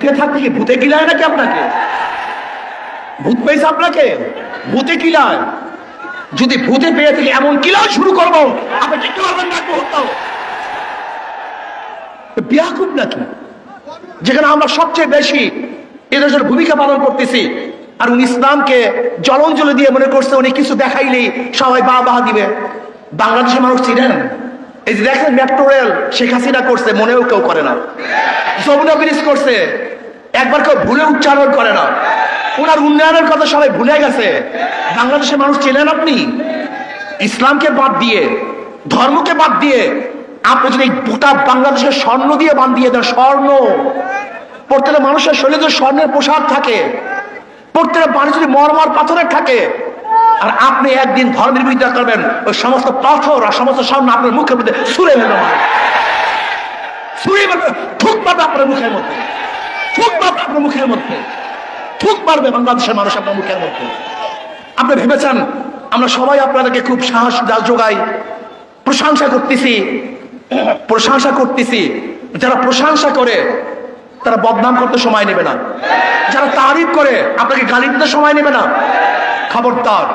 সুখে থাকতে কি ভূতে গিলায় নাকি আপনাকে? ভূত পেয়েছে আপনাকে? ভূতে কিলায়? যদি ভূতে পেয়ে থেকে এমন কিলায় শুরু করবো, আপনি কি করবেন? বিয়াকুব নাকি, যেখানে আমরা সবচেয়ে বেশি এদের ভূমিকা পালন করতেছি, আর উনি ইসলামকে জলঞ্জলি দিয়ে মনে করছে উনি কিছু দেখাইলেই সবাই বাহবা দিবে। বাংলাদেশের মানুষ চিনেন? এই যে দেখেন মেট্রো রেল শেখ হাসিনা করছে, মনেও কেউ করে না। যমুনা ব্রিজ করছে, একবার কেউ ভুলে উচ্চারণ করে না। ওনার উন্নয়নের কথা সবাই ভুলে গেছে। বাংলাদেশের মানুষ চিনেন আপনি? ইসলামকে বাদ দিয়ে, ধর্মকে বাদ দিয়ে আপনি যদি গোটা বাংলাদেশের স্বর্ণ দিয়ে বাঁধিয়ে দেন, স্বর্ণ, প্রত্যেকটা মানুষের শরীরে যদি স্বর্ণের পোশাক থাকে, প্রত্যেকটা মানুষ যদি মরমর পাথরের থাকে, আর আপনি একদিন ধর্মের বিরোধিতা করবেন, ওই সমস্ত পাথর আর সমস্ত স্বর্ণ আপনার মুখের মধ্যে ছুঁড়ে ফেলবে, ছুঁড়ে ফেলবে, থুক মারবে আপনার মুখের মধ্যে, থুক মারবে আপনার মুখের মধ্যে, থুক মারবে বাংলাদেশের মানুষ আপনার মুখের মধ্যে। আপনি ভেবেছেন আমরা সবাই আপনাদেরকে খুব সাহস যোগাই, প্রশংসা করতেছি, প্রশংসা করতেছি। যারা প্রশংসা করে তারা বদনাম করতে সময় নেবে না, যারা তারিফ করে আপনাকে গালি দিতে সময় নেবে না। খবরদার,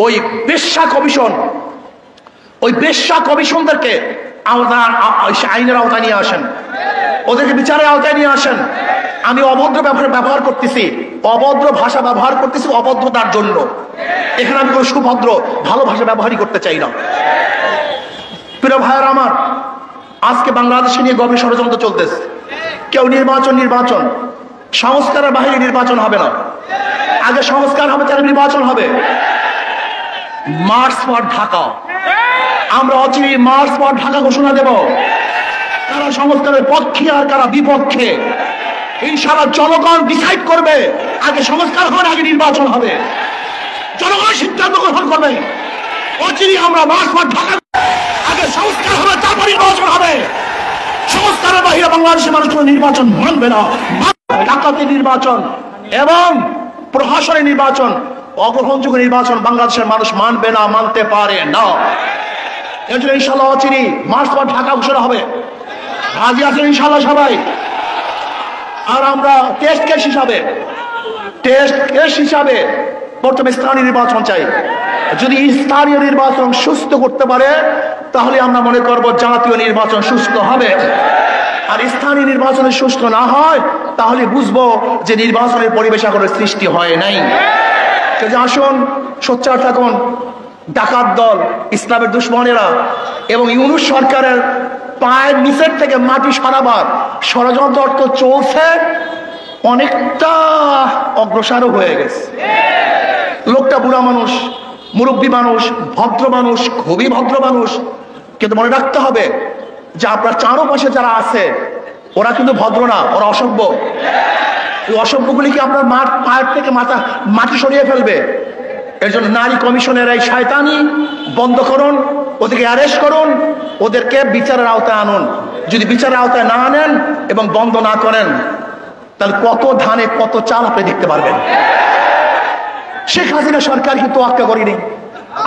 ওই বেশ্যা কমিশন, ওই বেশ্যা কমিশনদেরকে আইনের আওতায় নিয়ে আসেন, ওদেরকে বিচারের আওতায় নিয়ে আসেন। আমি অভদ্র ব্যবহার করতেছি, অভদ্র ভাষা ব্যবহার করতেছি অভদ্রতার জন্য। এখানে আমি কোনো সুভদ্র ভালো ভাষা ব্যবহারই করতে চাই না। প্রিয় ভাইয়ের আমার, আজকে বাংলাদেশে নিয়ে গভীর ষড়যন্ত্র চলতেছে। কেউ নির্বাচন, সংস্কারের বাহিরে নির্বাচন হবে না, আগে সংস্কার হবে তার নির্বাচন হবে। মার্চ ফর ঢাকা, আমরা অচিরেই মার্চ ফর ঢাকা ঘোষণা দেব। কারা সংস্কারের পক্ষে আর কারা বিপক্ষে ইনশাআল্লাহ জনগণ ডিসাইড করবে। আগে সংস্কার হবে, আগে নির্বাচন হবে, জনগণ সিদ্ধান্ত গ্রহণ করবে। অচিরেই আমরা মার্চ ফর ঢাকা, আগে সংস্কার হবে তারপর নির্বাচন হবে। সংস্কারের বাহিরে বাংলাদেশের মানুষ কোনো নির্বাচন মানবে না। ডাকাতি নির্বাচন এবং প্রশাসনের নির্বাচন, অগ্রহণযোগ্য নির্বাচন বাংলাদেশের মানুষ মানবে না, মানতে পারে না। এর জন্য ইনশাআল্লাহ অচিরেই মার্চ পর ঢাকা ঘোষণা হবে। রাজি আছেন ইনশাআল্লাহ সবাই? আর আমরা টেস্ট কেস হিসাবে প্রথমে স্থানীয় নির্বাচন চাই। যদি স্থানীয় নির্বাচন সুস্থ করতে পারে তাহলে আমরা মনে করব জাতীয় নির্বাচন সুস্থ হবে। আর স্থানীয় নির্বাচনে সুস্থ না হয় তাহলে বুঝবো যে নির্বাচনের পরিবেশ এখনো সৃষ্টি হয় নাই। আসুন সোচ্চার থাকুন। ডাকাত দল, ইসলামের দুশ্মনেরা এবং ইউনূস সরকারের পায়ের নিচের থেকে মাটি সরাবার ষড়যন্ত্র তো চলছে, অনেকটা অগ্রসরও হয়ে গেছে। লোকটা বুড়া মানুষ, মুরব্বী মানুষ, ভদ্র মানুষ, খুবই ভদ্র মানুষ, কিন্তু মনে রাখতে হবে যে আপনার চারপাশে যারা আছে ওরা কিন্তু ভদ্র না, ওরা অসভ্য। এই অসভ্যগুলিকে আপনার পায়ের থেকে মাটি সরিয়ে ফেলবে। এর জন্য নারী কমিশনের এই শয়তানি বন্ধ করুন, ওদেরকে অ্যারেস্ট করুন, ওদেরকে বিচারের আওতায় আনুন। যদি বিচারের আওতায় না আনেন এবং বন্ধ না করেন তাহলে কত ধানে কত চাল আপনি দেখতে পারবেন। শেখ হাসিনা সরকার কিন্তু তোয়াক্কা করেনি,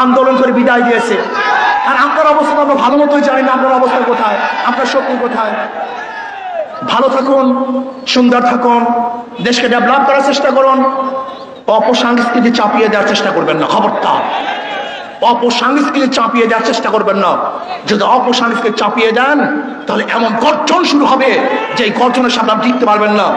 আন্দোলন করে বিদায় দিয়েছে। আর আপনার অবস্থা আমরা ভালো মতোই জানি না আপনার অবস্থা কোথায়, আপনার শক্তি কোথায়। ভালো থাকুন, সুন্দর থাকুন, দেশকে ডেভেলপ করার চেষ্টা করুন। অপসংস্কৃতি চাপিয়ে দেওয়ার চেষ্টা করবেন না, খবরদার। অপসংস্কৃতি চাপিয়ে দেওয়ার চেষ্টা করবেন না। যদি অপসংস্কৃতি চাপিয়ে দেন তাহলে এমন গর্জন শুরু হবে যে এই গর্জনের সামনে আপনি টিকতে পারবেন না।